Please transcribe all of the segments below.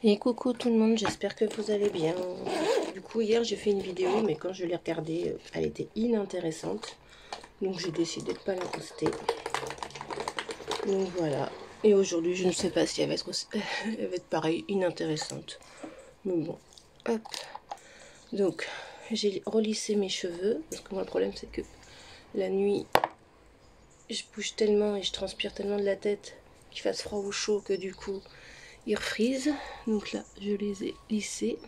Et coucou tout le monde, j'espère que vous allez bien. Du coup, hier j'ai fait une vidéo, mais quand je l'ai regardée, elle était inintéressante. Donc j'ai décidé de ne pas la poster. Donc voilà. Et aujourd'hui, je ne sais pas si elle va être, elle va être pareil, inintéressante. Mais bon, hop. Donc, j'ai relissé mes cheveux. Parce que moi, le problème, c'est que la nuit, je bouge tellement et je transpire tellement de la tête qu'il fasse froid ou chaud que du coup, ils refrisent. Donc là, je les ai lissés.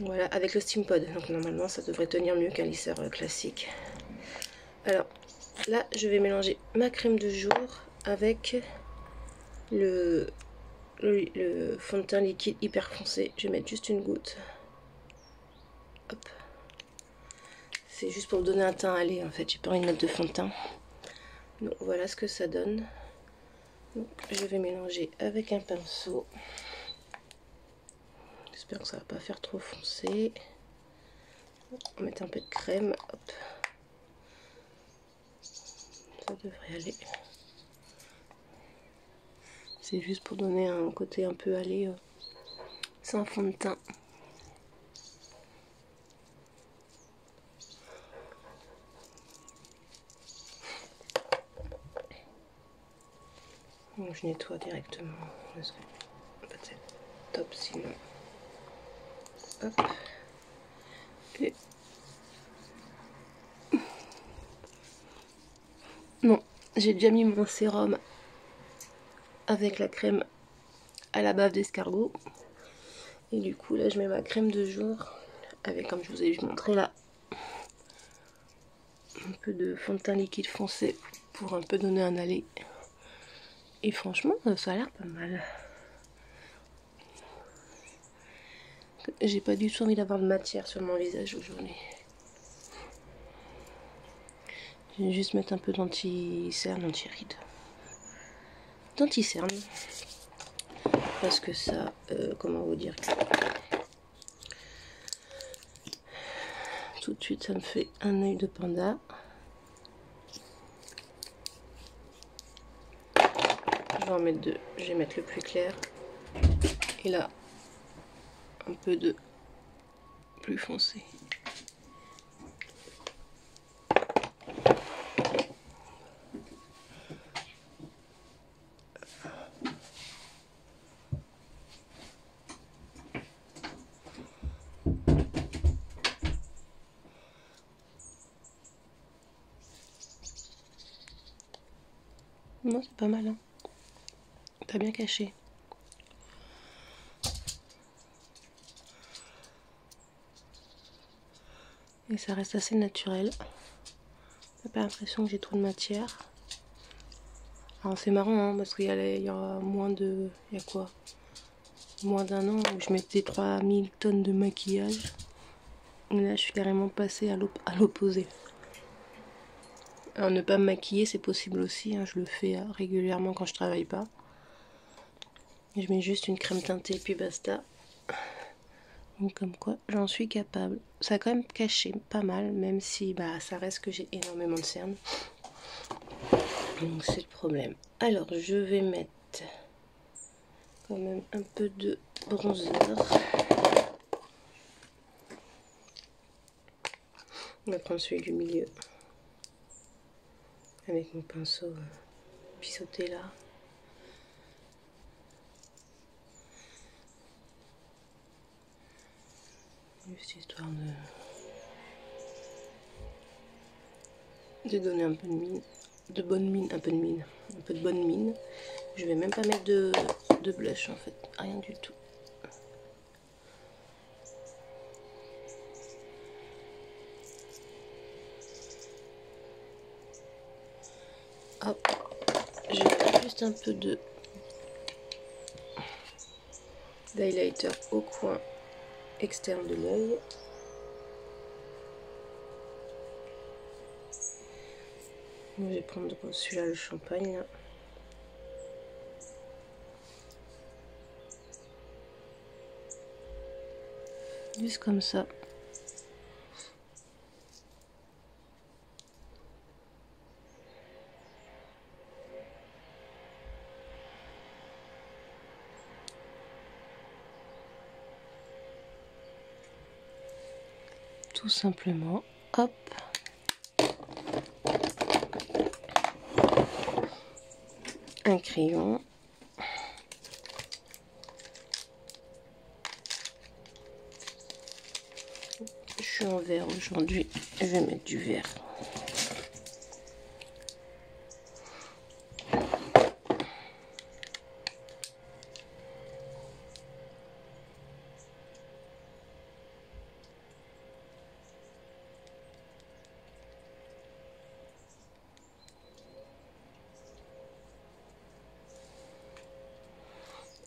Voilà, avec le Steampod. Donc normalement, ça devrait tenir mieux qu'un lisseur classique. Alors, là, je vais mélanger ma crème de jour avec le fond de teint liquide hyper foncé. Je vais mettre juste une goutte. Hop. C'est juste pour me donner un teint allé, en fait. J'ai pas envie de mettre de fond de teint. Donc, voilà ce que ça donne. Donc, je vais mélanger avec un pinceau. J'espère que ça va pas faire trop foncé. On va mettre un peu de crème. Hop. Ça devrait aller. C'est juste pour donner un côté un peu allé sans fond de teint. Donc je nettoie directement parce que c'est top sinon. Hop. Et non, j'ai déjà mis mon sérum avec la crème à la bave d'escargot. Et du coup là je mets ma crème de jour avec, comme je vous ai montré là, un peu de fond de teint liquide foncé pour un peu donner un allé. Et franchement ça a l'air pas mal. J'ai pas du tout envie d'avoir de matière sur mon visage aujourd'hui. Je vais juste mettre un peu d'anti-cerne, anti-ride. D'anti-cerne. Parce que ça, comment vous dire, tout de suite ça me fait un œil de panda. Je vais en mettre deux. Je vais mettre le plus clair. Et là, un peu de plus foncé. Non, c'est pas mal, hein. Pas bien caché. Et ça reste assez naturel. J'ai pas l'impression que j'ai trop de matière. Alors c'est marrant, hein, parce qu'il y a moins de... Il y a quoi? Moins d'un an où je mettais 3000 tonnes de maquillage. Et là, je suis carrément passée à l'opposé. Alors ne pas me maquiller, c'est possible aussi, hein, je le fais régulièrement quand je travaille pas. Et je mets juste une crème teintée puis basta. Donc comme quoi, j'en suis capable. Ça a quand même caché pas mal, même si bah ça reste que j'ai énormément de cernes. Donc c'est le problème. Alors je vais mettre quand même un peu de bronzer. On va prendre celui du milieu. Avec mon pinceau pissoté là. Juste histoire de donner un peu de mine. De bonne mine, un peu de mine. Un peu de bonne mine. Je vais même pas mettre de blush en fait. Rien du tout. Hop. Je mets juste un peu de d'highlighter au coin externe de l'œil. Je vais prendre celui-là, le champagne. Là. Juste comme ça. tout simplement, hop, un crayon, je suis en vert aujourd'hui, je vais mettre du vert.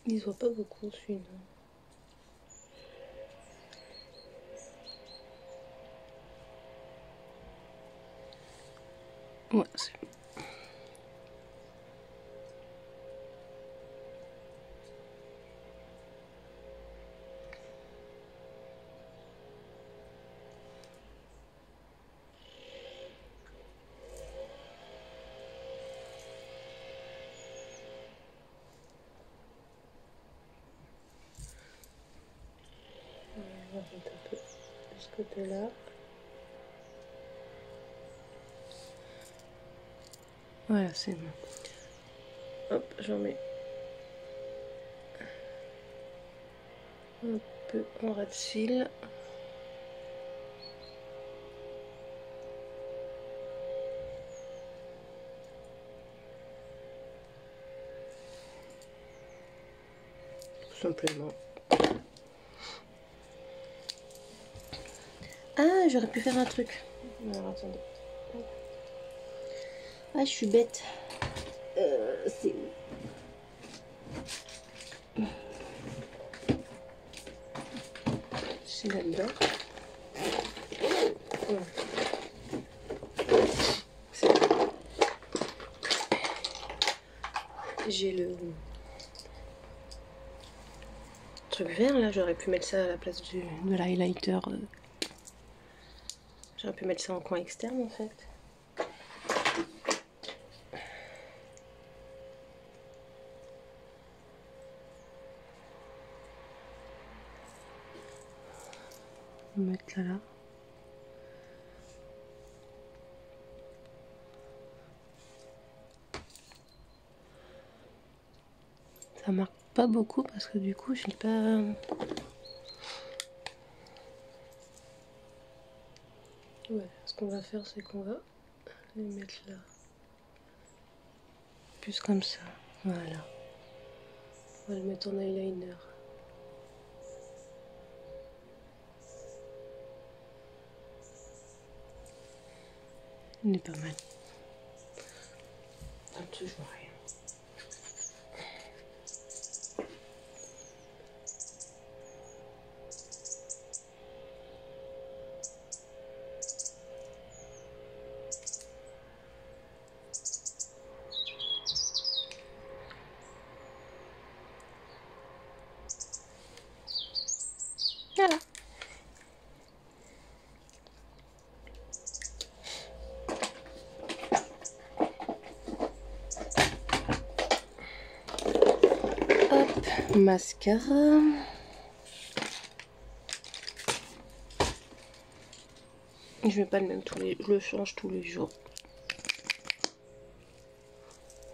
Il se voit pas beaucoup celui-là. Ouais, c'est bon. On va mettre un peu de ce côté-là. Voilà, c'est bon. Hop, j'en mets un peu en ras de cils. Tout simplement. Ah, j'aurais pu faire un truc. Alors, attendez. Ah, je suis bête. C'est où? C'est là-dedans. J'ai le truc vert là, j'aurais pu mettre ça à la place de l'highlighter. J'aurais pu mettre ça en coin externe en fait. On va mettre là. Ça marque pas beaucoup parce que du coup je n'ai pas... Ouais, ce qu'on va faire c'est qu'on va les mettre là. Plus comme ça, voilà. On va le mettre en eyeliner. Il est pas mal. Toujours rien. Voilà. Hop, mascara. Je mets pas le même je le change tous les jours.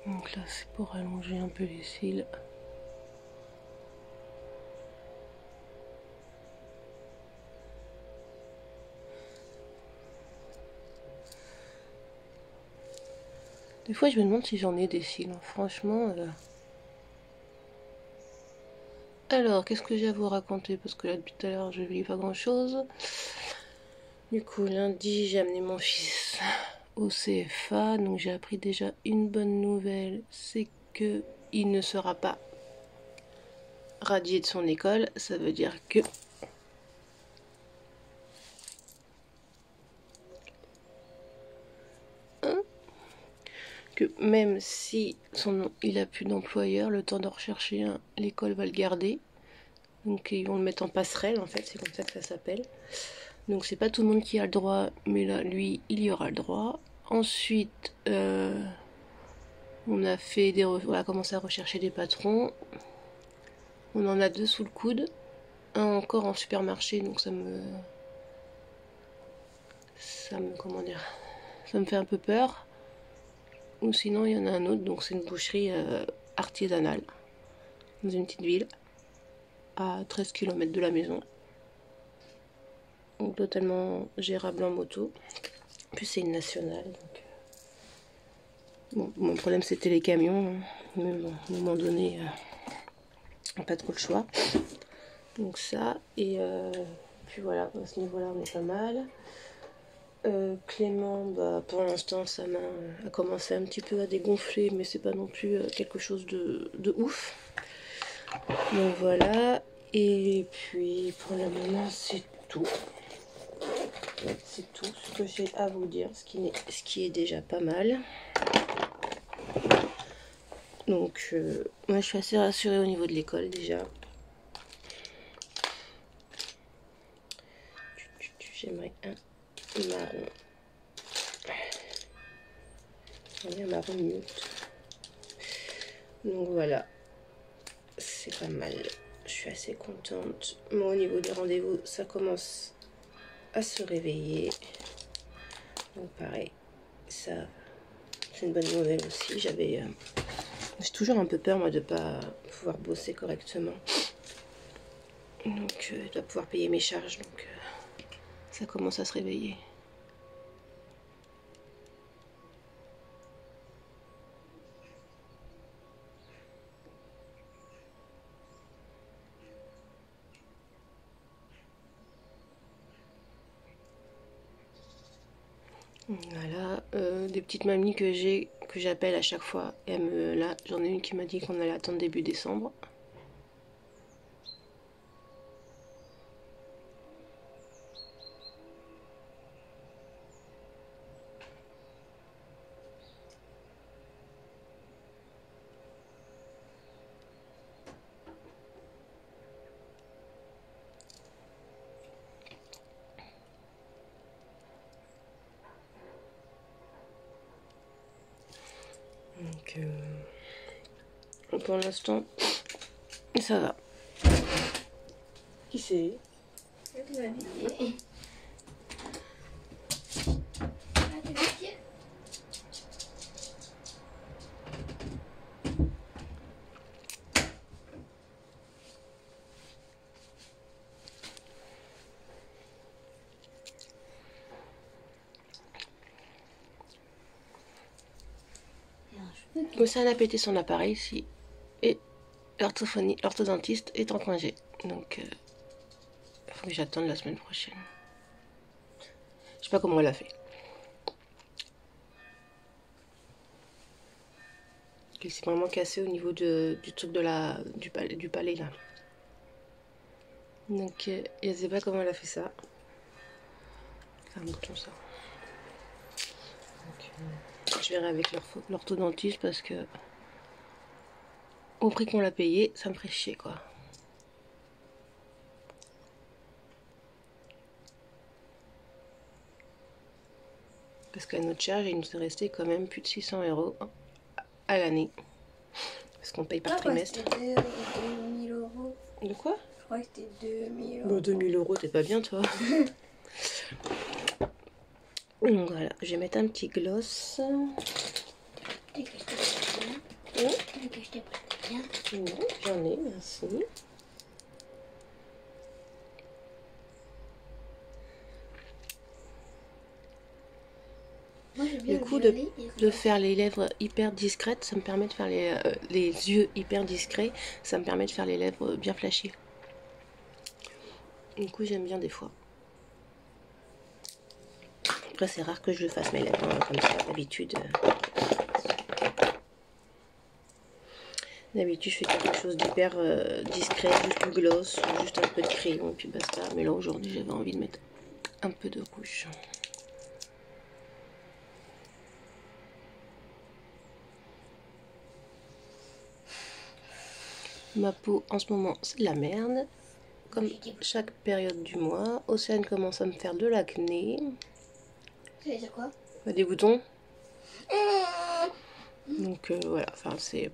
Donc là c'est pour allonger un peu les cils. Des fois je me demande si j'en ai des cils, hein. Franchement. Alors, qu'est-ce que j'ai à vous raconter? Parce que là depuis tout à l'heure je lis pas grand chose. Du coup, lundi j'ai amené mon fils au CFA. Donc j'ai appris déjà une bonne nouvelle. C'est que il ne sera pas radié de son école. Ça veut dire que... que même si il a plus d'employeur, le temps de rechercher un, l'école va le garder. Donc ils vont le mettre en passerelle en fait, c'est comme ça que ça s'appelle. Donc c'est pas tout le monde qui a le droit, mais là lui il y aura le droit. Ensuite on a commencé à rechercher des patrons. On en a 2 sous le coude, un encore en supermarché, donc ça me ça me, comment dire, ça me fait un peu peur. Ou sinon il y en a un autre, donc c'est une boucherie artisanale dans une petite ville à 13 km de la maison, donc totalement gérable en moto. Puis c'est une nationale, donc bon, mon problème c'était les camions, hein. Mais bon, à un moment donné pas trop le choix, donc ça. Et puis voilà, à ce niveau là on est pas mal. Clément, bah, pour l'instant sa main a commencé un petit peu à dégonfler, mais c'est pas non plus quelque chose de ouf. Donc voilà, et puis pour le moment c'est tout. C'est tout ce que j'ai à vous dire, ce qui est déjà pas mal. Donc moi je suis assez rassurée au niveau de l'école déjà. J'aimerais un marron. Un marron mute. Donc voilà, c'est pas mal. Je suis assez contente. Moi au niveau des rendez-vous, ça commence à se réveiller. Donc pareil, ça c'est une bonne nouvelle aussi. J'ai toujours un peu peur moi de pas pouvoir bosser correctement. Donc je dois pouvoir payer mes charges, donc ça commence à se réveiller. Voilà, des petites mamies que j'appelle à chaque fois. Et là, j'en ai une qui m'a dit qu'on allait attendre début décembre. Donc, pour l'instant, ça va. Qui c'est? Océane a pété son appareil ici et l'orthodontiste est en congé. Donc, il faut que j'attende la semaine prochaine. Je sais pas comment elle a fait. Il s'est vraiment cassé au niveau du truc du palais là. Donc, je sais pas comment elle a fait ça. C'est un bouton ça. Donc, je verrai avec l'orthodontiste parce que au prix qu'on l'a payé, ça me ferait chier quoi. Parce qu'à notre charge, il nous est resté quand même plus de 600 € à l'année. Parce qu'on paye par trimestre. C'était 2000 €. De quoi? Je crois que c'était 2000 €. Bon, 2000 €, t'es pas bien toi. Donc voilà, je vais mettre un petit gloss. J'en ai, merci. Du coup, de faire les lèvres hyper discrètes, ça me permet de faire les yeux hyper discrets, ça me permet de faire les lèvres bien flashy. Du coup, j'aime bien des fois. Après, c'est rare que je le fasse mes lèvres, hein, comme ça, d'habitude. D'habitude, je fais quelque chose d'hyper discret, juste du gloss, ou juste un peu de crayon, et puis basta. Mais là, aujourd'hui, j'avais envie de mettre un peu de rouge. Ma peau, en ce moment, c'est de la merde. Comme chaque période du mois. Océane commence à me faire de l'acné. Ça veut dire quoi? Des boutons. Donc, voilà, enfin, c'est...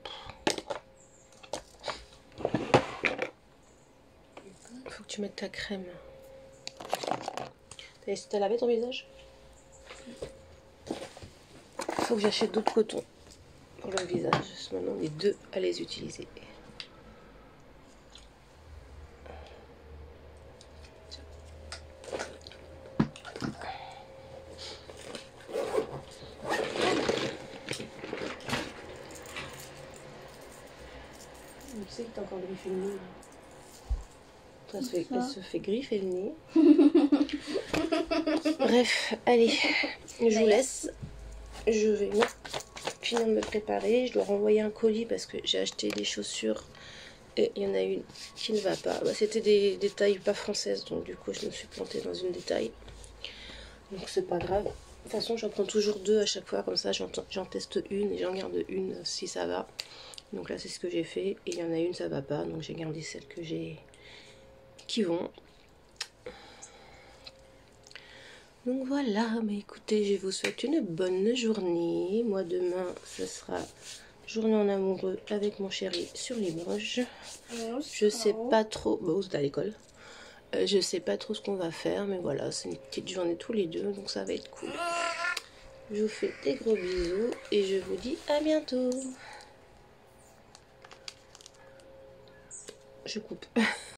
Faut que tu mettes ta crème. T'as lavé ton visage? Faut que j'achète d'autres cotons pour le visage. Maintenant, on est deux à les utiliser. Tu sais que t'as encore griffé le nez. Elle se fait griffer le nez. Bref, allez, je vous laisse. Je vais finir de me préparer. Je dois renvoyer un colis parce que j'ai acheté des chaussures et il y en a une qui ne va pas. Bah, c'était des tailles pas françaises, donc du coup je me suis plantée dans une des tailles. Donc c'est pas grave. De toute façon, j'en prends toujours deux à chaque fois, comme ça j'en teste une et j'en garde une si ça va. Donc là c'est ce que j'ai fait et il y en a une ça va pas, donc j'ai gardé celles que j'ai qui vont. Donc voilà, mais écoutez, je vous souhaite une bonne journée. Moi demain ce sera journée en amoureux avec mon chéri sur Limoges. Je sais pas trop, bon c'est à l'école. Je sais pas trop ce qu'on va faire, mais voilà, c'est une petite journée tous les deux, donc ça va être cool. Je vous fais des gros bisous et je vous dis à bientôt. Je coupe.